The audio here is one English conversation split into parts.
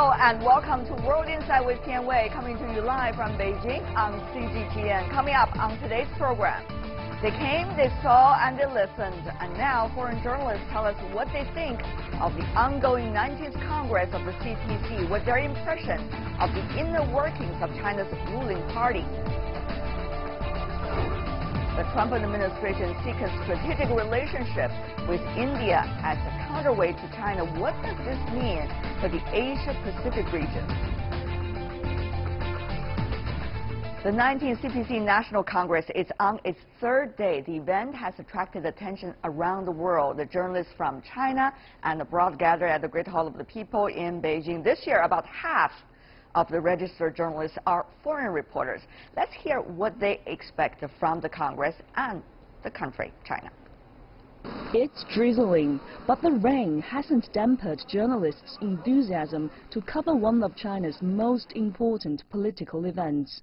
Hello and welcome to World Insight with Tian Wei, coming to you live from Beijing on CGTN. Coming up on today's program, they came, they saw, and they listened. And now foreign journalists tell us what they think of the ongoing 19th Congress of the CPC, what their impression of the inner workings of China's ruling party. The Trump administration seeks a strategic relationship with India as a counterweight to China. What does this mean for the Asia-Pacific region? The 19th CPC National Congress is on its third day. The event has attracted attention around the world. The journalists from China and abroad gather at the Great Hall of the People in Beijing. This year, about half of the registered journalists are foreign reporters. Let's hear what they expect from the Congress and the country, China. It's drizzling, but the rain hasn't dampened journalists' enthusiasm to cover one of China's most important political events.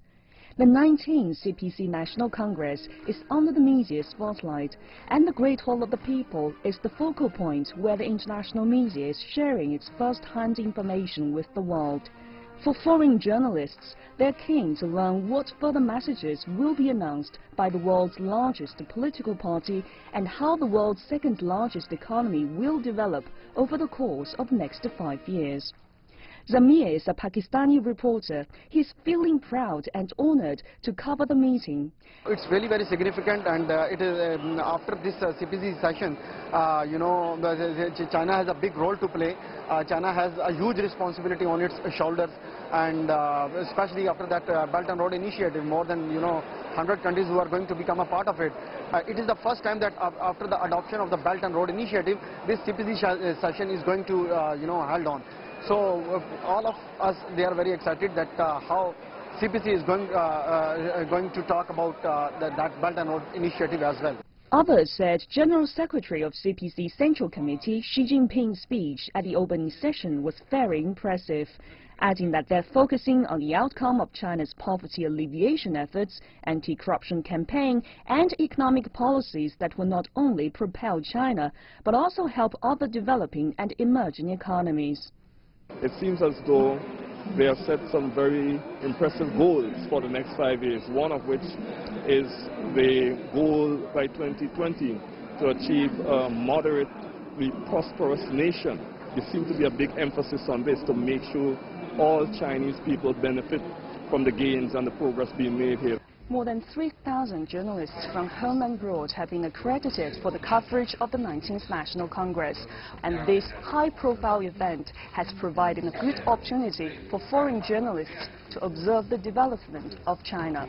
The 19th CPC National Congress is under the media spotlight, and the Great Hall of the People is the focal point where the international media is sharing its first-hand information with the world. For foreign journalists, they're keen to learn what further messages will be announced by the world's largest political party and how the world's second-largest economy will develop over the course of next 5 years. Zamir is a Pakistani reporter. He's feeling proud and honored to cover the meeting. It's really very significant, and it is after this CPC session, China has a big role to play. China has a huge responsibility on its shoulders, and especially after that Belt and Road Initiative, more than 100 countries who are going to become a part of it. It is the first time that after the adoption of the Belt and Road Initiative, this CPC session is going to held on. So all of us, they are very excited that how CPC is going to talk about that Belt and Road Initiative as well. Others said General Secretary of CPC Central Committee Xi Jinping's speech at the opening session was very impressive, adding that they're focusing on the outcome of China's poverty alleviation efforts, anti-corruption campaign, and economic policies that will not only propel China, but also help other developing and emerging economies. It seems as though they have set some very impressive goals for the next 5 years, one of which is the goal by 2020 to achieve a moderately prosperous nation. There seems to be a big emphasis on this to make sure all Chinese people benefit from the gains and the progress being made here. More than 3,000 journalists from home and abroad have been accredited for the coverage of the 19th National Congress, and this high-profile event has provided a good opportunity for foreign journalists to observe the development of China.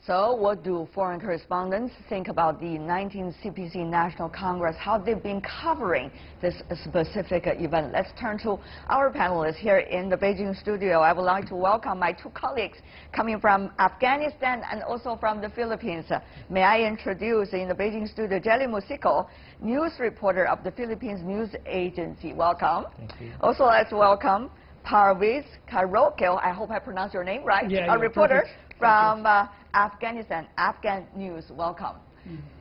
So what do foreign correspondents think about the 19th CPC National Congress, how they've been covering this specific event? Let's turn to our panelists here in the Beijing studio. I would like to welcome my two colleagues coming from Afghanistan and also from the Philippines. May I introduce in the Beijing studio Jelly Musico, news reporter of the Philippines News Agency. Welcome. Thank you. Also, let's welcome Parviz Karaokil, I hope I pronounced your name right, a reporter from Afghanistan, Afghan News. Welcome.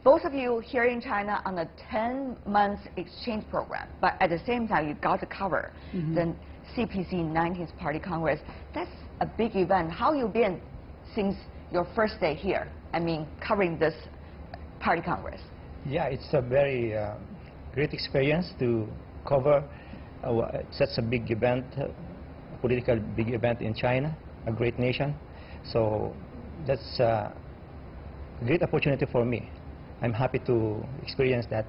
Both of you here in China on a 10-month exchange program, but at the same time you got to cover the CPC 19th Party Congress. That's a big event. How you been since your first day here? I mean, covering this Party Congress. Yeah, it's a very great experience to cover such a big event, political big event in China, a great nation. So that's a great opportunity for me. I'm happy to experience that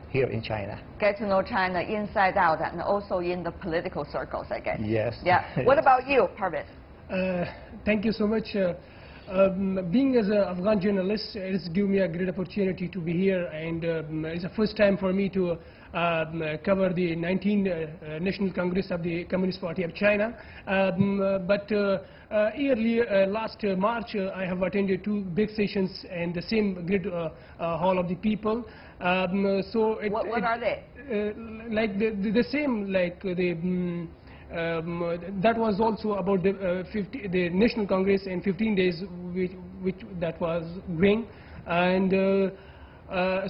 here in China. Get to know China inside out and also in the political circles, I guess. Yes. Yeah. What about you, Parviz? Thank you so much. Being as an Afghan journalist, it's given me a great opportunity to be here, and it's the first time for me to cover the 19th National Congress of the Communist Party of China. Yearly, last March, I have attended 2 big sessions in the same great Hall of the People. What are they? Like the same, like the. That was also about the National Congress in 15 days, which that was going, and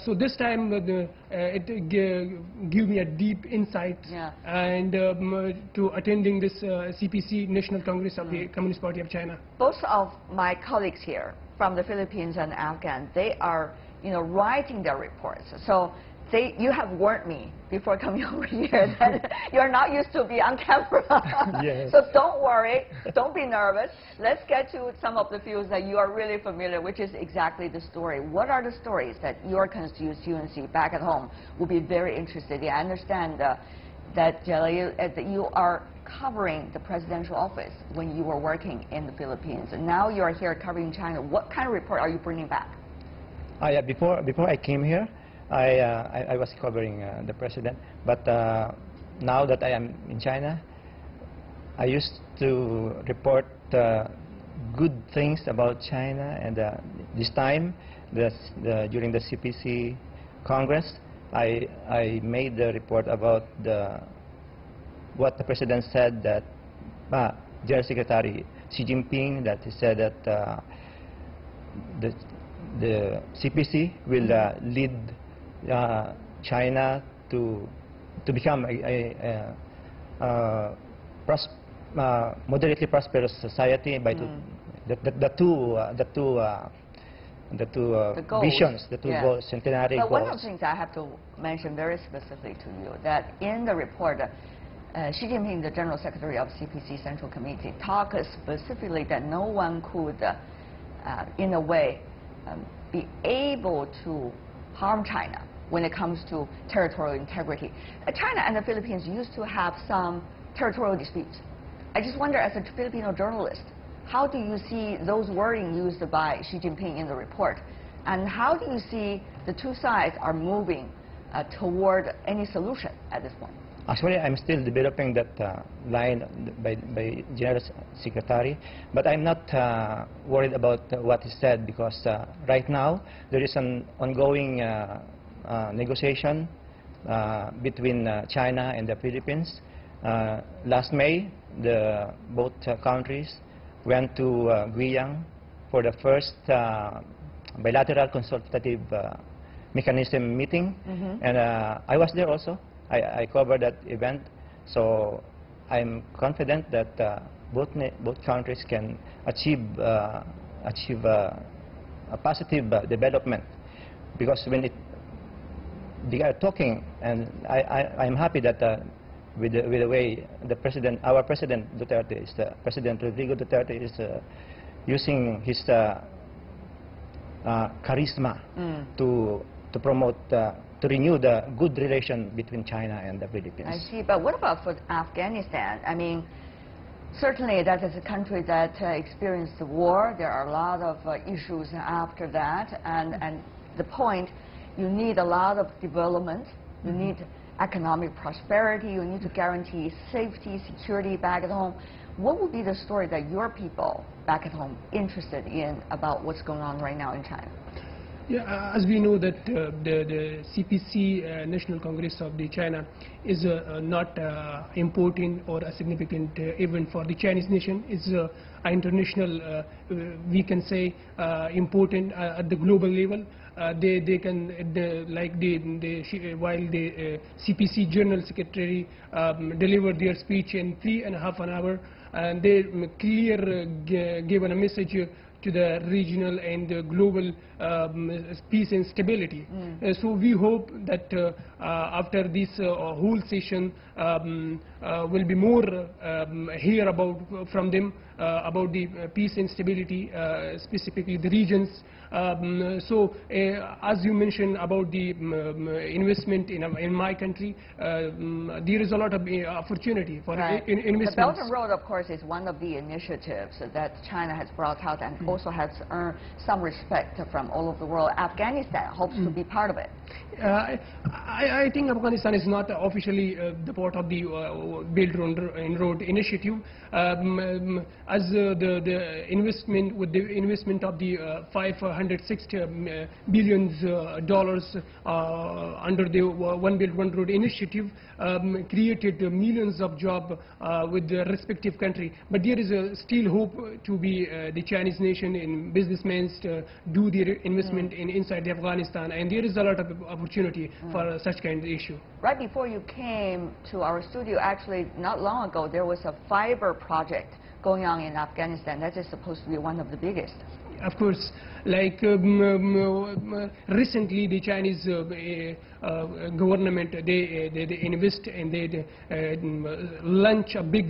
So this time it gave me a deep insight and to attending this CPC National Congress of the Communist Party of China. Both of my colleagues here from the Philippines and Afghan, they are writing their reports. So you have warned me before coming over here that you're not used to be on camera. Yes. So don't worry, don't be nervous. Let's get to some of the fields that you are really familiar, which is exactly the story. What are the stories that your constituency back at home will be very interested in? I understand that you are covering the presidential office when you were working in the Philippines, and now you are here covering China. What kind of report are you bringing back? Yeah, before I came here, I was covering the president, but now that I am in China, I used to report good things about China, and this time, during the CPC Congress, I made the report about what the president said, that General Secretary Xi Jinping, that he said that the CPC will lead China to become a moderately prosperous society by the two visions, the two goals, centenary goals. One of the things I have to mention very specifically to you, that in the report, Xi Jinping, the General Secretary of CPC Central Committee, talked specifically that no one could, in a way, be able to harm China when it comes to territorial integrity. China and the Philippines used to have some territorial disputes. I just wonder, as a Filipino journalist, how do you see those wording used by Xi Jinping in the report? And how do you see the two sides are moving toward any solution at this point? Actually, I'm still developing that line by General Secretary, but I'm not worried about what he said, because right now there is an ongoing negotiation between China and the Philippines. Last May, both countries went to Guiyang for the first bilateral consultative mechanism meeting, and I was there also. I covered that event, so I'm confident that both countries can achieve a positive development, because when they are talking, and I'm happy that with the way our President Duterte President Rodrigo Duterte is using his charisma to promote, to renew the good relation between China and the Philippines. I see, but what about for Afghanistan? I mean, certainly that is a country that experienced the war. There are a lot of issues after that, and the point, you need a lot of development, you need economic prosperity, you need to guarantee safety, security back at home. What would be the story that your people back at home interested in about what's going on right now in China? Yeah, as we know that the CPC National Congress of the China is not important or a significant event for the Chinese nation. It's an international, we can say, important at the global level. They can, while the CPC General Secretary delivered their speech in 3.5 hours, and they given a message to the regional and global peace and stability. So we hope that after this whole session will be more hear from them about the peace and stability, specifically the regions. So as you mentioned about the investment in my country, there is a lot of opportunity for investment. The Belt and Road, of course, is one of the initiatives that China has brought out and also has earned some respect from all over the world. Afghanistan hopes to be part of it. I think Afghanistan is not officially the part of the Belt and Road initiative. As the investment, with the investment of the $560 billion under the One Belt One Road initiative, created millions of jobs with the respective country. But there is still hope to be the Chinese nation and businessmen do their investment inside Afghanistan, and there is a lot of opportunity for such kind of issue. Right before you came to our studio, actually not long ago, there was a fiber project going on in Afghanistan. That is supposed to be one of the biggest. Of course, like recently the Chinese government, they invest and they launch a big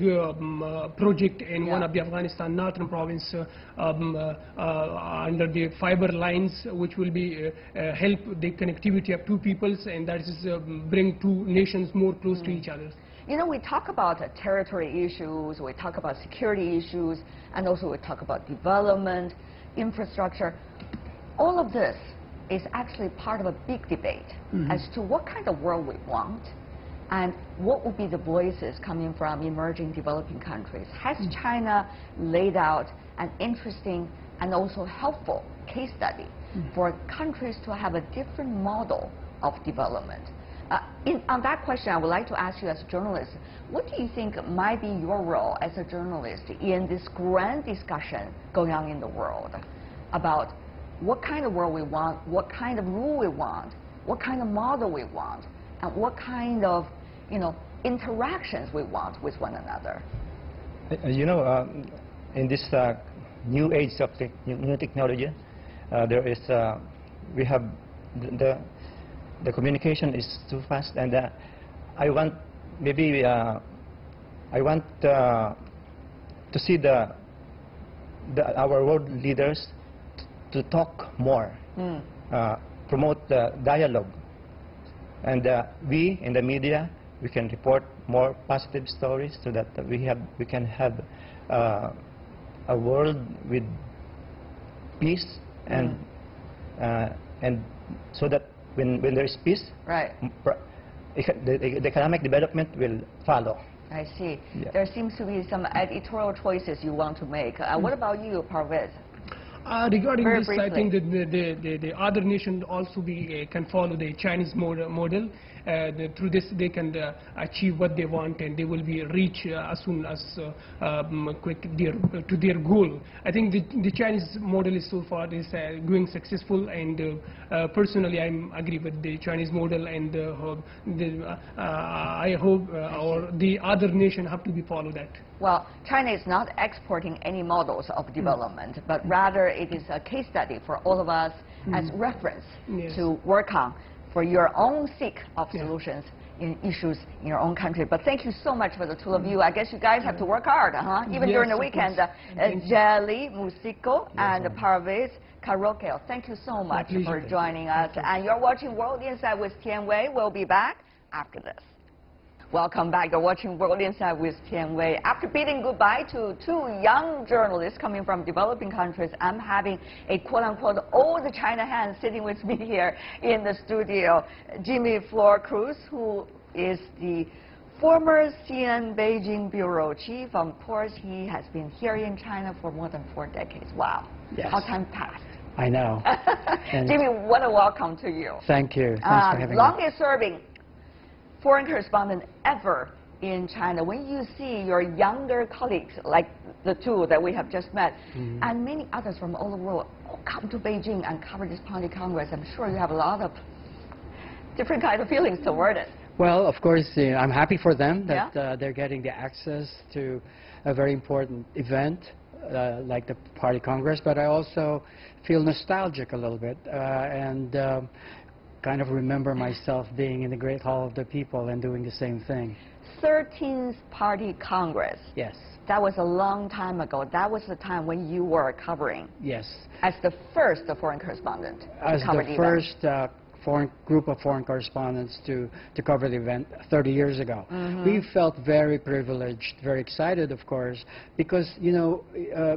project in one of the Afghanistan northern province under the fiber lines, which will be help the connectivity of two peoples, and that is bring two nations more close to each other. You know, we talk about territory issues, we talk about security issues, and also we talk about development, infrastructure. All of this is actually part of a big debate as to what kind of world we want and what would be the voices coming from emerging developing countries. Has China laid out an interesting and also helpful case study for countries to have a different model of development? On that question, I would like to ask you as a journalist, what do you think might be your role as a journalist in this grand discussion going on in the world about what kind of world we want, what kind of rule we want, what kind of model we want, and what kind of, interactions we want with one another? In this new age of new technology, there is we have the communication is too fast, and I want to see our world leaders to talk more, promote the dialogue, and we in the media, we can report more positive stories so that we can have a world with peace and so that when there is peace, the economic development will follow. I see. Yeah. There seems to be some editorial choices you want to make. What about you, Parvez? Regarding Very this, briefly. I think that the other nations also can follow the Chinese model. Through this, they can achieve what they want, and they will be reach as soon as quick to their goal. I think the Chinese model is so far is going successful, and personally, I agree with the Chinese model, and I hope the other nation have to be follow that. Well, China is not exporting any models of development, but rather it is a case study for all of us as reference to work on for your own sake of solutions in issues in your own country. But thank you so much for the two of you. I guess you guys have to work hard, even during the weekend. Jelly Musico and Parvez Karaoke. Thank you so much for joining us. And you're watching World Insight with Tian Wei. We'll be back after this. Welcome back. You're watching World Insight with Tian Wei. After bidding goodbye to two young journalists coming from developing countries, I'm having a quote-unquote old China hand sitting with me here in the studio. Jimmy Flor Cruz, who is the former CNN Beijing bureau chief. Of course, he has been here in China for more than 4 decades. Wow. Yes. How time passed. I know. Jimmy, what a welcome to you. Thank you. Thanks for having me. Longest serving foreign correspondent ever in China. When you see your younger colleagues, like the two that we have just met, and many others from all over the world come to Beijing and cover this Party Congress, I'm sure you have a lot of different kind of feelings toward it. Well, of course, I'm happy for them that they're getting the access to a very important event like the Party Congress, but I also feel nostalgic a little bit and kind of remember myself being in the Great Hall of the People and doing the same thing. 13th Party Congress. Yes. That was a long time ago. That was the time when you were covering. Yes. As the first foreign correspondent. As the first group of foreign correspondents to cover the event 30 years ago. We felt very privileged, very excited, of course, because,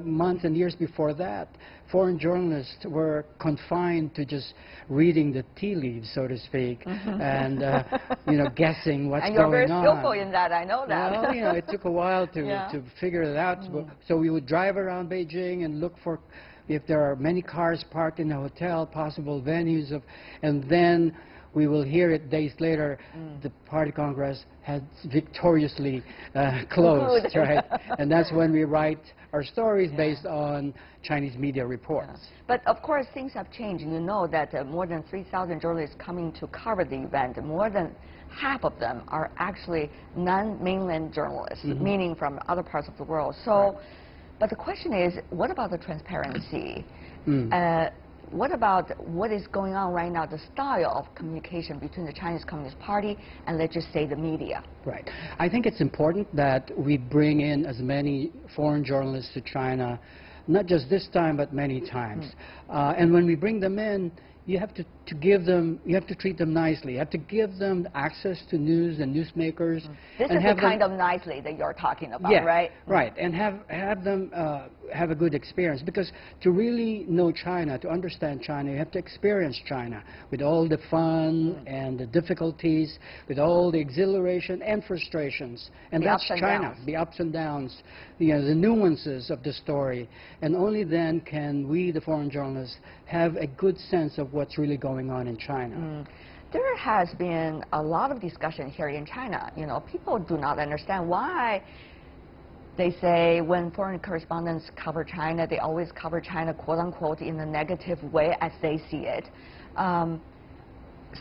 months and years before that, foreign journalists were confined to just reading the tea leaves, so to speak, and, guessing what's going on. And you're very skillful in that, I know that. Well, it took a while to figure it out. So we would drive around Beijing and look for if there are many cars parked in the hotel, possible venues and then we will hear it days later, the party Congress has victoriously closed, right? And that's when we write our stories based on Chinese media reports. Yeah. But of course, things have changed. You know that more than 3,000 journalists coming to cover the event, more than half of them are actually non-mainland journalists, meaning from other parts of the world. So, but the question is, what about the transparency? What about what is going on right now, the style of communication between the Chinese Communist Party and, let's just say, the media? Right. I think it's important that we bring in as many foreign journalists to China, not just this time, but many times. And when we bring them in, you have to give them, you have to treat them nicely. You have to give them access to news and newsmakers. This is the kind of nicely that you're talking about, right? Right, and have them have a good experience. Because to really know China, to understand China, you have to experience China with all the fun and the difficulties, with all the exhilaration and frustrations. And that's China, the ups and downs, you know, the nuances of the story. And only then can we, the foreign journalists, have a good sense of what's really going on in China. There has been a lot of discussion here in China. You know, people do not understand why they say when foreign correspondents cover China, they always cover China, quote unquote, in a negative way as they see it.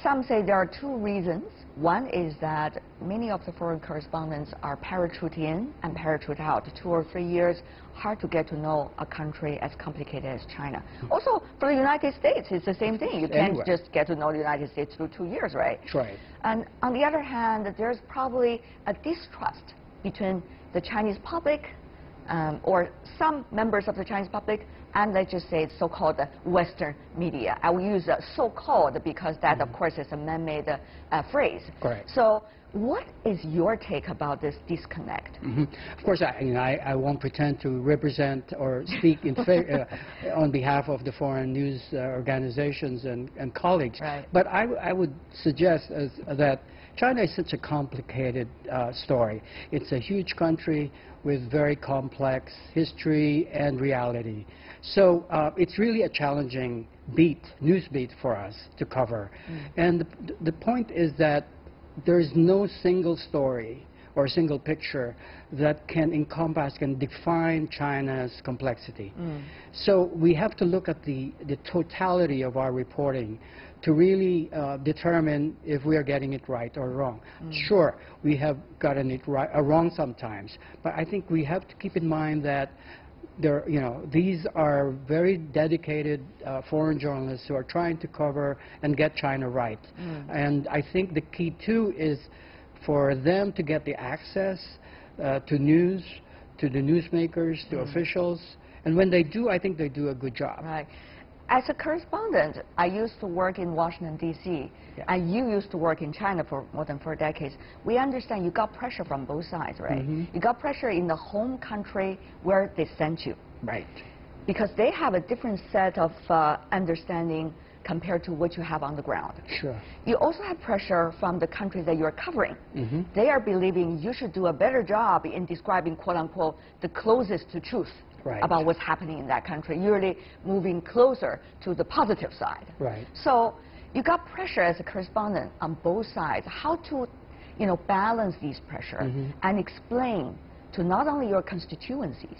Some say there are two reasons. One is that many of the foreign correspondents are parachute in and parachute out. 2 or 3 years, hard to get to know a country as complicated as China. Also, for the United States, it's the same thing. You can't just get to know the United States through 2 years, right? Right. And on the other hand, there's probably a distrust between the Chinese public or some members of the Chinese public and, let's just say, so-called Western media. I will use so-called because that, of course, is a man-made phrase. Correct. So what is your take about this disconnect? Of course, I won't pretend to represent or speak in on behalf of the foreign news organizations and colleagues. Right. But I would suggest that China is such a complicated story. It's a huge country with very complex history and reality. So it's really a challenging news beat for us to cover. And the point is that there is no single story or single picture that can encompass, can define China's complexity. So we have to look at the totality of our reporting to really determine if we are getting it right or wrong. Sure, we have gotten it right or wrong sometimes, but I think we have to keep in mind that these are very dedicated foreign journalists who are trying to cover and get China right. And I think the key too is for them to get the access to news, to the newsmakers, to officials. And when they do, I think they do a good job. Right. As a correspondent, I used to work in Washington, D.C., and you used to work in China for more than 4 decades. We understand you got pressure from both sides, right? You got pressure in the home country where they sent you. Right. Because they have a different set of understanding compared to what you have on the ground. Sure. You also have pressure from the country that you're covering. They are believing you should do a better job in describing, quote unquote, the closest to truth. Right. About what's happening in that country. You're really moving closer to the positive side. Right. So you got pressure as a correspondent on both sides. How to, balance these pressure and explain to not only your constituencies,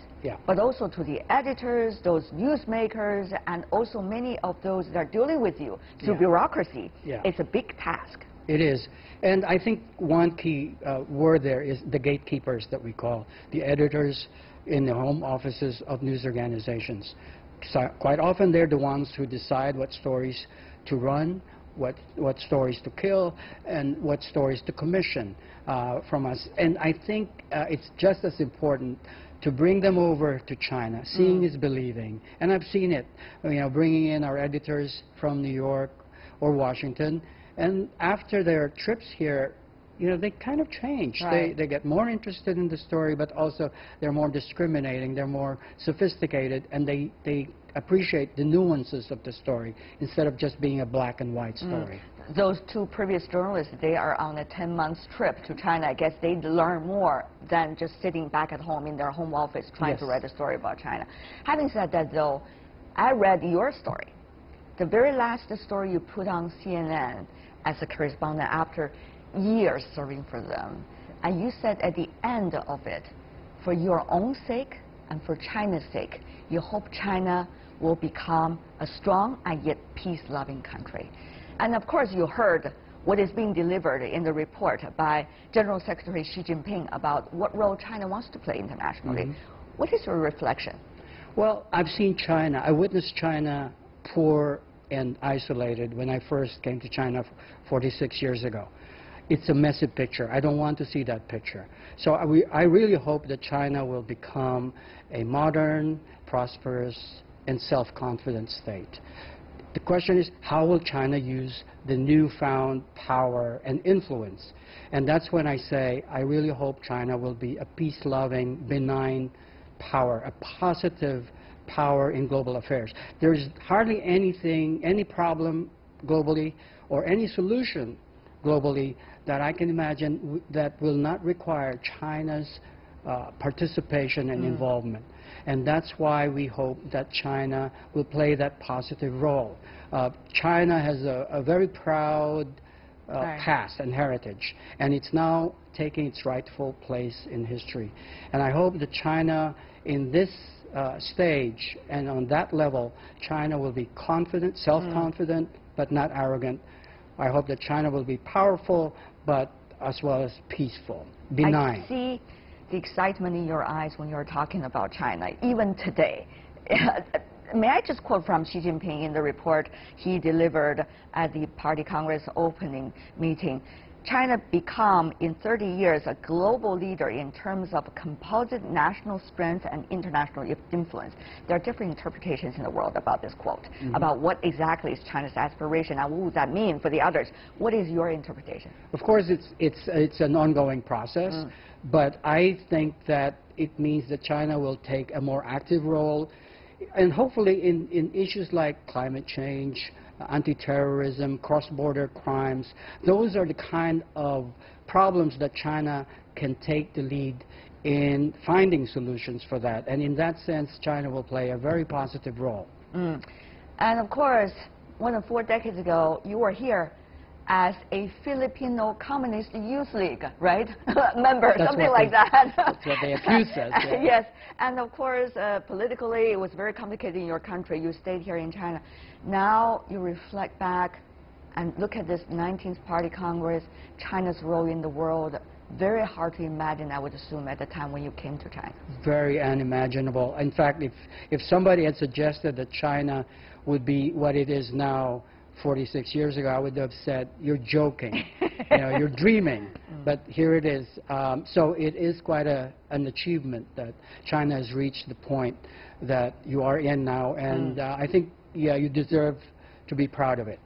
but also to the editors, those newsmakers, and also many of those that are dealing with you through bureaucracy. It's a big task. It is. And I think one key word there is the gatekeepers that we call, the editors in the home offices of news organizations. So quite often they're the ones who decide what stories to run, what stories to kill, and what stories to commission from us. And I think it's just as important to bring them over to China. Seeing is believing. And I've seen it, bringing in our editors from New York or Washington. And after their trips here, they kind of change. Right. They get more interested in the story, but also they're more discriminating, they're more sophisticated, and they appreciate the nuances of the story instead of just being a black and white story. Those 2 previous journalists, they are on a 10-month trip to China. I guess they learn more than just sitting back at home in their home office trying to write a story about China. Having said that, though, I read your story. The very last story you put on CNN, as a correspondent after years serving for them. And you said at the end of it, for your own sake and for China's sake, you hope China will become a strong and yet peace-loving country. And of course, you heard what is being delivered in the report by General Secretary Xi Jinping about what role China wants to play internationally. Mm-hmm. What is your reflection? Well, I've seen China. I witnessed China poor and isolated when I first came to China 46 years ago. It's a messy picture. I don't want to see that picture. So I really hope that China will become a modern, prosperous, and self-confident state. The question is, how will China use the newfound power and influence? And that's when I say, I really hope China will be a peace-loving, benign power, a positive power in global affairs. There's hardly anything, any problem globally, or any solution globally that I can imagine that will not require China's participation and involvement. And that's why we hope that China will play that positive role. China has a very proud past and heritage, and it's now taking its rightful place in history. And I hope that China, in this stage and on that level, China will be confident, self-confident, but not arrogant. I hope that China will be powerful, but as well as peaceful, benign. I see the excitement in your eyes when you're talking about China, even today. May I just quote from Xi Jinping in the report he delivered at the Party Congress opening meeting. China become, in 30 years, a global leader in terms of composite national strength and international influence. There are different interpretations in the world about this quote, about what exactly is China's aspiration and what would that mean for the others. What is your interpretation? Of course, it's an ongoing process, but I think that it means that China will take a more active role, and hopefully in issues like climate change, anti-terrorism, cross-border crimes. Those are the kind of problems that China can take the lead in finding solutions for that. And in that sense, China will play a very positive role. And of course, more than 4 decades ago, you were here as a Filipino Communist Youth League, right? Member, something like that. That's what they accuse us. Yeah. Yes, and of course, politically, it was very complicated in your country. You stayed here in China. Now you reflect back and look at this 19th Party Congress, China's role in the world. Very hard to imagine, I would assume, at the time when you came to China. Very unimaginable. In fact, if somebody had suggested that China would be what it is now 46 years ago, I would have said, you're joking, you're dreaming. But here it is. So it is quite an achievement that China has reached the point that you are in now. And I think, yeah, you deserve to be proud of it.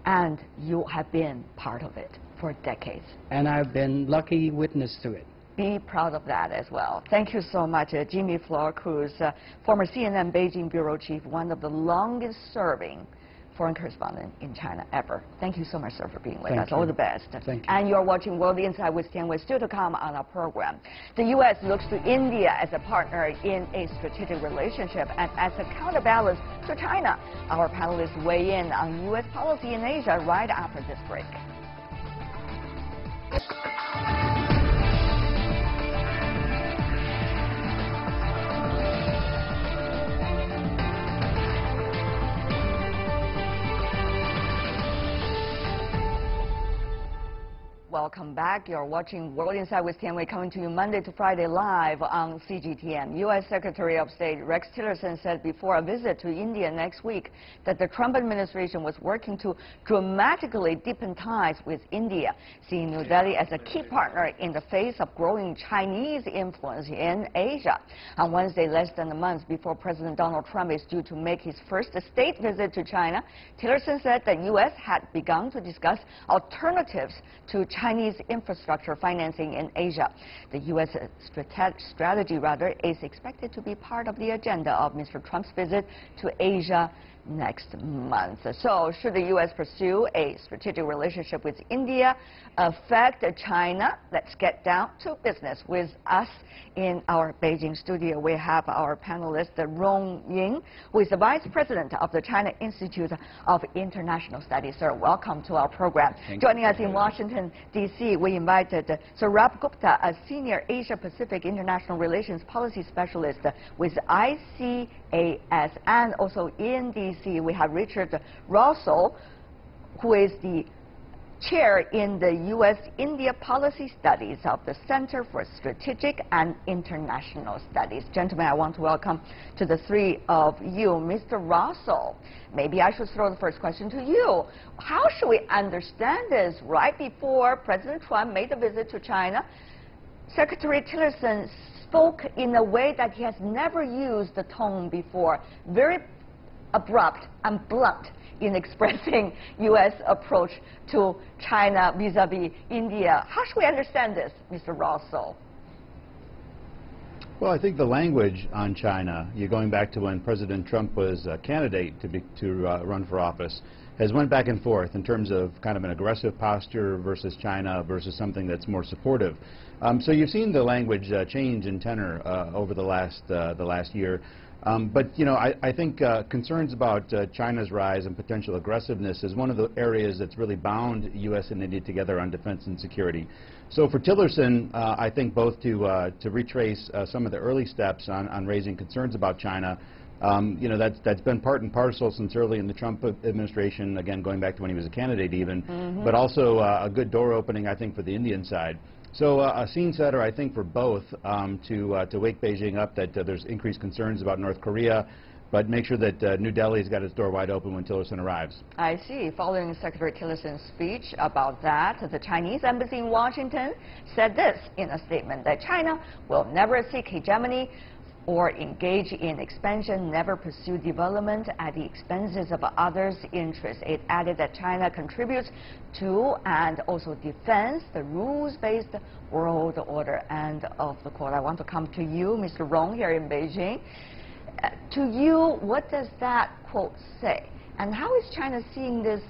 And you have been part of it for decades. And I've been lucky witness to it. Be proud of that as well. Thank you so much, Jimmy Flor, who's former CNN Beijing bureau chief, one of the longest serving foreign correspondent in China ever. Thank you so much, sir, for being with us. All the best. Thank you. And you're watching World Insight with Tian Wei, still to come on our program. The U.S. looks to India as a partner in a strategic relationship and as a counterbalance to China. Our panelists weigh in on U.S. policy in Asia right after this break. Welcome back. You're watching World Insight with Tian Wei, coming to you Monday to Friday live on CGTN. U.S. Secretary of State Rex Tillerson said before a visit to India next week that the Trump administration was working to dramatically deepen ties with India, seeing New Delhi as a key partner in the face of growing Chinese influence in Asia. On Wednesday, less than a month before President Donald Trump is due to make his first state visit to China, Tillerson said the U.S. had begun to discuss alternatives to Chinese infrastructure financing in Asia. The U.S. strategy is expected to be part of the agenda of Mr. Trump's visit to Asia next month. So should the U.S. pursue a strategic relationship with India affect China? Let's get down to business. With us in our Beijing studio, we have our panelist, Rong Ying, who is the Vice President of the China Institute of International Studies. Sir, welcome to our program. Joining us in Washington, D.C., we invited Saurabh Gupta, a Senior Asia-Pacific International Relations Policy Specialist with ICAS, and also in D.C. we have Richard Russell, who is the Chair in the U.S.-India Policy Studies of the Center for Strategic and International Studies. Gentlemen, I want to welcome to the three of you. Mr. Russell, maybe I should throw the first question to you. How should we understand this? Right before President Trump made a visit to China, Secretary Tillerson spoke in a way that he has never used the tone before, very abrupt and blunt in expressing U.S. approach to China vis-a-vis India. How should we understand this, Mr. Russell? Well, I think the language on China, you're going back to when President Trump was a candidate to run for office, has went back and forth in terms of kind of an aggressive posture versus China versus something that's more supportive. So you've seen the language change in tenor over the last year. But, you know, I think concerns about China's rise and potential aggressiveness is one of the areas that's really bound U.S. and India together on defense and security. So for Tillerson, I think both to retrace some of the early steps on raising concerns about China, you know, that's been part and parcel since early in the Trump administration, again, going back to when he was a candidate even, but also a good door opening, I think, for the Indian side. So a scene setter, I think, for both to wake Beijing up that there's increased concerns about North Korea, but make sure that New Delhi's got its door wide open when Tillerson arrives. I see. Following Secretary Tillerson's speech about that, the Chinese embassy in Washington said this in a statement, that China will never seek hegemony or engage in expansion, never pursue development at the expenses of others' interests. It added that China contributes to and also defends the rules-based world order. End of the quote. I want to come to you, Mr. Rong, here in Beijing. To you, what does that quote say? And how is China seeing this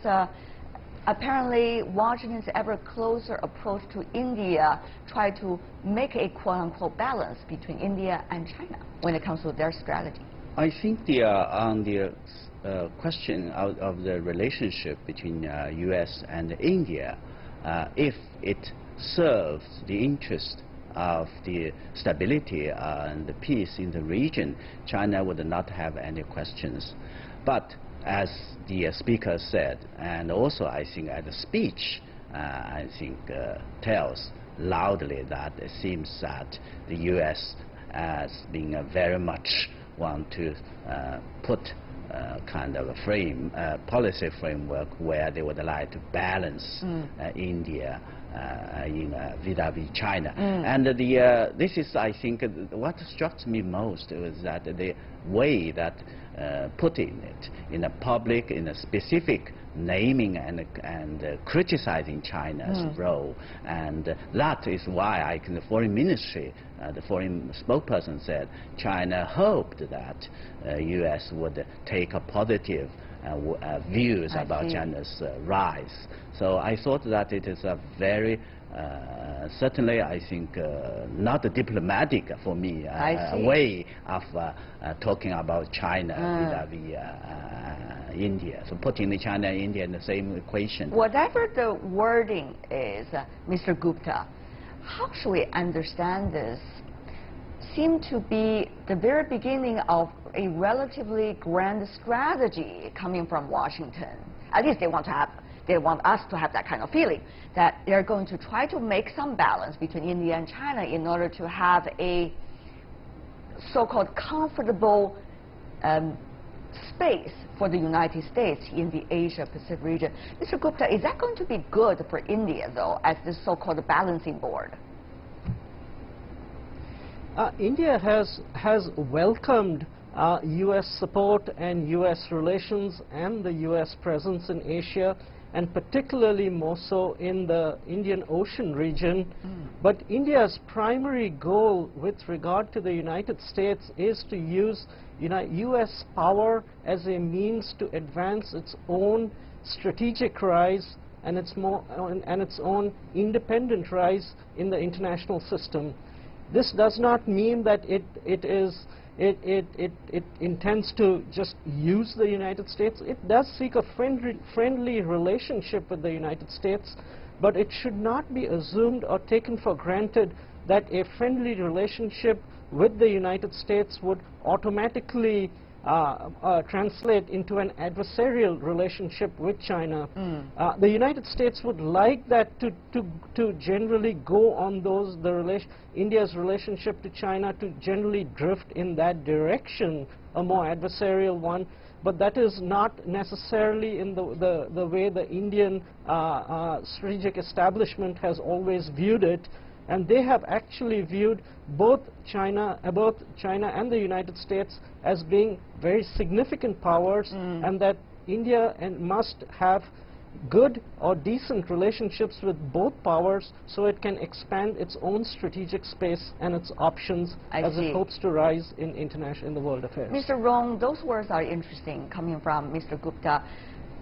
apparently Washington's ever closer approach to India, try to make a quote-unquote balance between India and China when it comes to their strategy? I think on the question of the relationship between U.S. and India, if it serves the interest of the stability and the peace in the region, China would not have any questions. But as the speaker said, and also I think at the speech, I think tells loudly that it seems that the U.S. as being very much want to put kind of a policy framework where they would like to balance India in vis-a-vis China. And this is, I think, what struck me most was that the way that putting it in a public, in a specific naming and criticizing China's role. And that is why the foreign ministry, the foreign spokesperson said, China hoped that U.S. would take a positive views about China's rise. So I thought that it is a very certainly, I think, not diplomatic for me way of talking about China vis-a-vis India. So putting the China and India in the same equation. Whatever the wording is, Mr. Gupta, how should we understand this? Seem to be the very beginning of a relatively grand strategy coming from Washington. At least they want us to have that kind of feeling, that they're going to try to make some balance between India and China in order to have a so-called comfortable space for the United States in the Asia-Pacific region. Mr. Gupta, is that going to be good for India, though, as this so-called balancing board? India has welcomed U.S. support and U.S. relations and the U.S. presence in Asia and particularly more so in the Indian Ocean region. But India's primary goal with regard to the United States is to use U.S. power as a means to advance its own strategic rise and its own independent rise in the international system. This does not mean that it intends to just use the United States. It does seek a friendly relationship with the United States, but it should not be assumed or taken for granted that a friendly relationship with the United States would automatically translate into an adversarial relationship with China. The United States would like that to generally go on India's relationship to China to generally drift in that direction, a more adversarial one. But that is not necessarily in the way the Indian strategic establishment has always viewed it. And they have actually viewed both China and the United States as being very significant powers, and that India must have good or decent relationships with both powers so it can expand its own strategic space and its options as it hopes to rise in the world affairs. Mr. Rong, those words are interesting coming from Mr. Gupta.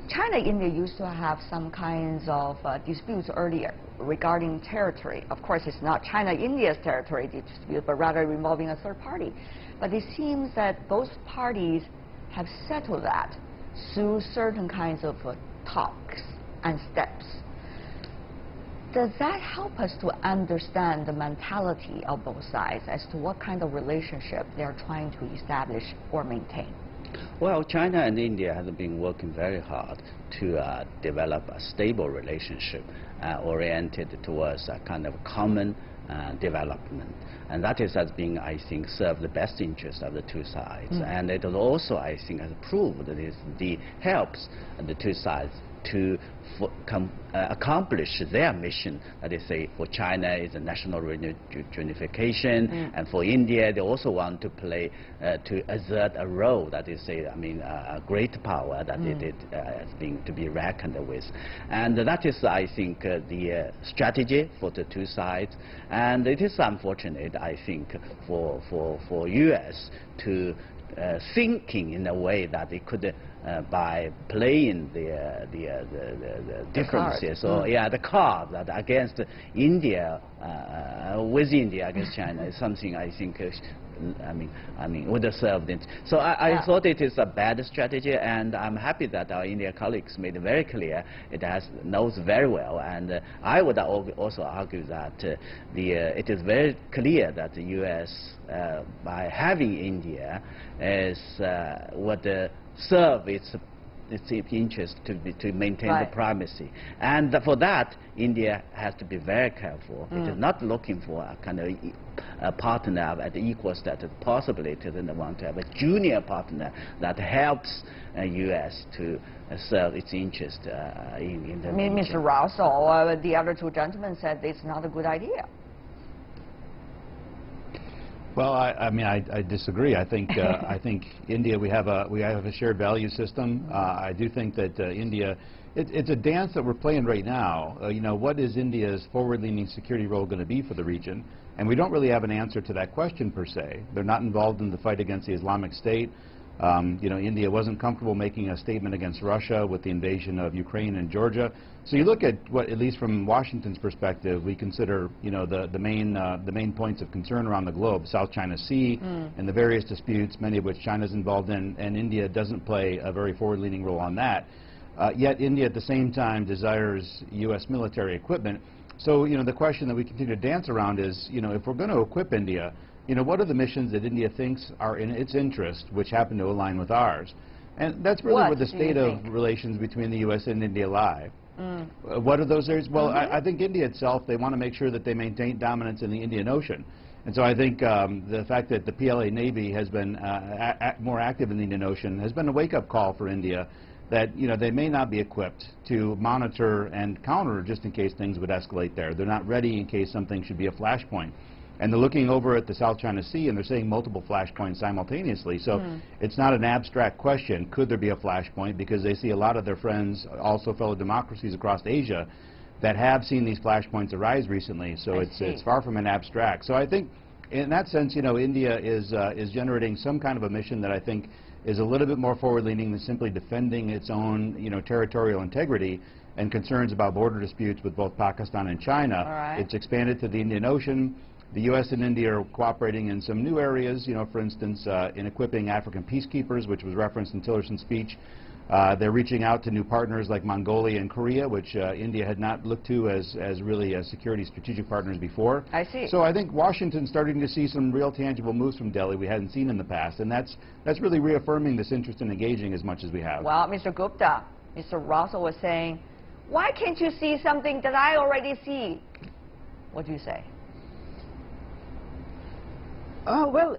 China-India used to have some kinds of disputes earlier regarding territory. Of course, it's not China-India's territory dispute, but rather involving a third party. But it seems that both parties have settled that through certain kinds of talks and steps. Does that help us to understand the mentality of both sides as to what kind of relationship they are trying to establish or maintain? Well, China and India have been working very hard to develop a stable relationship oriented towards a kind of common development. And that has been, I think, served the best interest of the two sides. And it will also, I think, has proved that it helps the two sides to accomplish their mission. That is, say, for China is a national reunification, and for India they also want to play to exert a role, that is, say, a great power that it has been to be reckoned with. And that is, I think, the strategy for the two sides. And it is unfortunate, I think, for U.S. to thinking in a way that it could by playing the differences, or the card that against India, with India against China is something I think would have served it. So I thought it is a bad strategy, and I'm happy that our India colleagues made it very clear it knows very well. And I would also argue that it is very clear that the U.S. By having India would serve its interest to maintain the primacy. And for that, India has to be very careful. It is not looking for a kind of a partner at equal status. Possibly it doesn't want to have a junior partner that helps U.S. to serve its interest in the region. Mr. Russell, the other two gentlemen said it's not a good idea. Well, I disagree. I think I think India, we have a shared value system. I do think that India, it's a dance that we're playing right now. What is India's forward-leaning security role going to be for the region? And we don't really have an answer to that question per se. They're not involved in the fight against the Islamic State. India wasn't comfortable making a statement against Russia with the invasion of Ukraine and Georgia. So you look at what, at least from Washington's perspective, we consider, the main points of concern around the globe: South China Sea and the various disputes, many of which China is involved in, and India doesn't play a very forward-leaning role on that. Yet India, at the same time, desires U.S. military equipment. So, the question that we continue to dance around is, if we're going to equip India, what are the missions that India thinks are in its interest, which happen to align with ours? And that's really where the state of relations between the U.S. and India lie. What are those areas? Well, I think India itself, they want to make sure that they maintain dominance in the Indian Ocean. And so I think the fact that the PLA Navy has been more active in the Indian Ocean has been a wake-up call for India that, they may not be equipped to monitor and counter just in case things would escalate there. They're not ready in case something should be a flashpoint. And they're looking over at the South China Sea, and they're seeing multiple flashpoints simultaneously. So it's not an abstract question, could there be a flashpoint, because they see a lot of their friends, also fellow democracies across Asia, that have seen these flashpoints arise recently. So it's far from an abstract. So I think in that sense, you know, India is generating some kind of a mission that I think is a little bit more forward-leaning than simply defending its own, you know, territorial integrity and concerns about border disputes with both Pakistan and China. It's expanded to the Indian Ocean. The U.S. and India are cooperating in some new areas, you know, for instance, in equipping African peacekeepers, which was referenced in Tillerson's speech. They're reaching out to new partners like Mongolia and Korea, which India had not looked to as really as security strategic partners before. I see. So I think Washington's starting to see some real tangible moves from Delhi we hadn't seen in the past, and that's really reaffirming this interest in engaging as much as we have. Well, Mr. Gupta, Mr. Russell was saying, why can't you see something that I already see? What do you say? Well,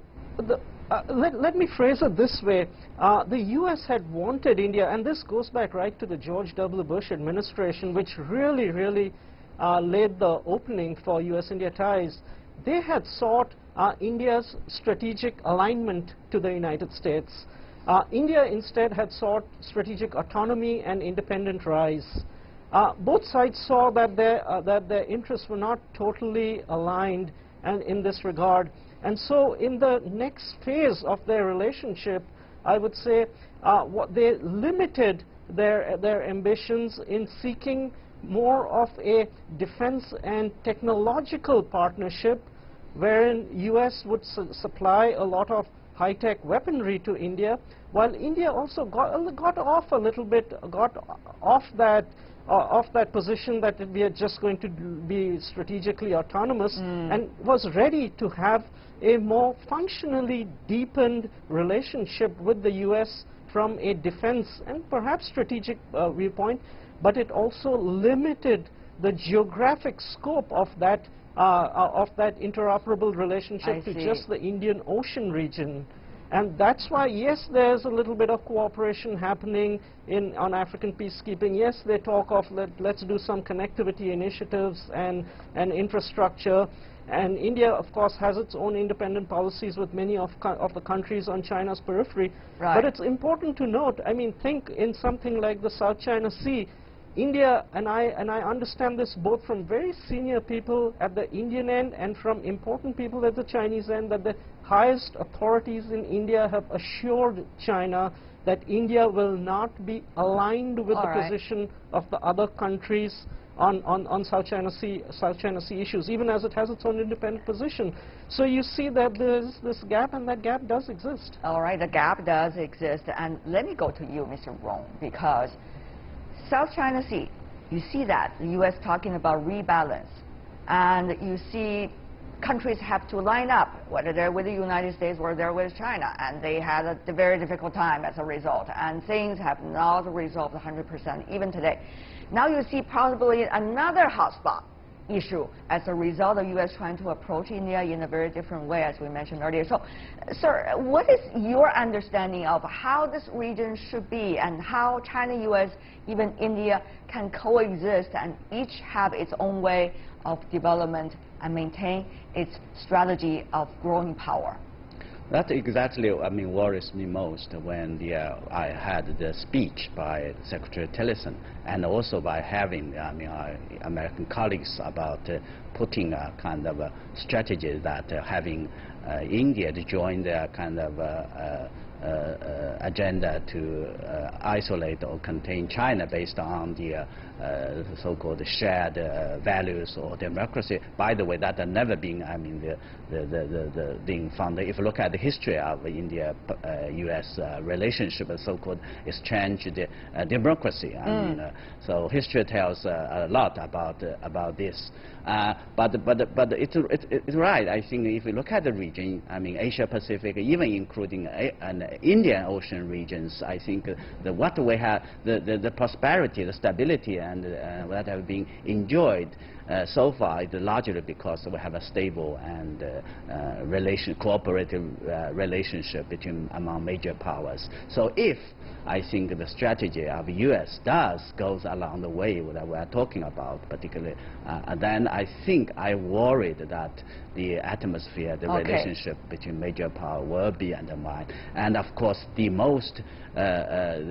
let me phrase it this way. The U.S. had wanted India, and this goes back right to the George W. Bush administration, which really laid the opening for U.S.-India ties. They had sought India's strategic alignment to the United States. India instead had sought strategic autonomy and independent rise. Both sides saw that their interests were not totally aligned and in this regard. And so in the next phase of their relationship, I would say they limited their ambitions in seeking more of a defense and technological partnership, wherein U.S. would supply a lot of high-tech weaponry to India, while India also got off a little bit, got off that position that we are just going to be strategically autonomous, and was ready to have a more functionally deepened relationship with the U.S. from a defense and perhaps strategic viewpoint, but it also limited the geographic scope of that interoperable relationship to just the Indian Ocean region. And that's why, yes, there's a little bit of cooperation happening on African peacekeeping. Yes, they talk of let's do some connectivity initiatives and infrastructure. And India, of course, has its own independent policies with many of the countries on China's periphery. But it's important to note, I mean, think in something like the South China Sea. India, and I understand this both from very senior people at the Indian end and from important people at the Chinese end, that the highest authorities in India have assured China that India will not be aligned with the position of the other countries on South China Sea issues, even as it has its own independent position. So you see that there's this gap, and that gap does exist. All right, the gap does exist. And let me go to you, Mr. Rong, because South China Sea, you see that, the U.S. talking about rebalance, and you see countries have to line up, whether they're with the United States or they're with China, and they had a very difficult time as a result, and things have not resolved 100% even today. Now you see probably another hotspot issue as a result of U.S. trying to approach India in a very different way, as we mentioned earlier. So, sir, what is your understanding of how this region should be and how China, U.S., even India can coexist and each have its own way of development and maintain its strategy of growing power? That exactly, I mean, worries me most when I had the speech by Secretary Tillerson, and also by having, I mean, our American colleagues about putting a kind of a strategy that having India to join their kind of agenda to isolate or contain China based on the so-called shared values or democracy. By the way, that had never been, I mean, the thing found. If you look at the history of India-U.S. relationship, a so-called exchange democracy. I mean, so history tells a lot about this. But it's right. I think if you look at the region, I mean, Asia-Pacific, even including Indian Ocean regions, I think what we have, the prosperity, the stability, and that have been enjoyed so far it's largely because we have a stable and cooperative relationship among major powers. So if I think the strategy of U.S. goes along the way that we are talking about, particularly, then I think I worried that the atmosphere, the relationship between major power will be undermined. And of course, the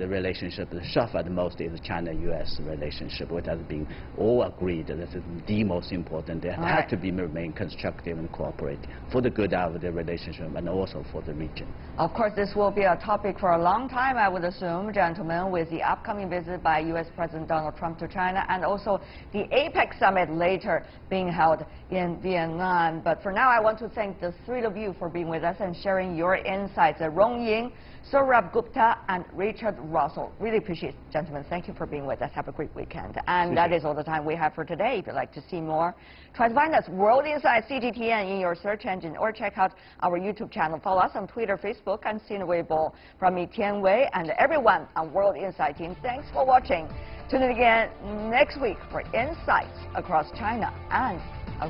relationship that suffered most is the China-U.S. relationship, which has been all agreed that this is the most important. They have to remain constructive and cooperative for the good of the relationship and also for the region. Of course, this will be a topic for a long time, I would assume, gentlemen, with the upcoming visit by U.S. President Donald Trump to China and also the APEC summit later being held in Vietnam. But for now, I want to thank the three of you for being with us and sharing your insights. Rong Ying, Saurabh Gupta, and Richard Russell. Really appreciate it, gentlemen. Thank you for being with us. Have a great weekend. And that is all the time we have for today. If you'd like to see more, try to find us World Insight CGTN in your search engine or check out our YouTube channel. Follow us on Twitter, Facebook, and Sina Weibo. From me, Tian Wei, and everyone on World Insight team, thanks for watching. Tune in again next week for insights across China and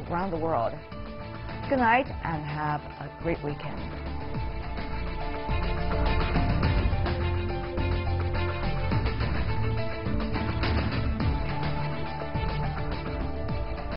around the world. Good night and have a great weekend.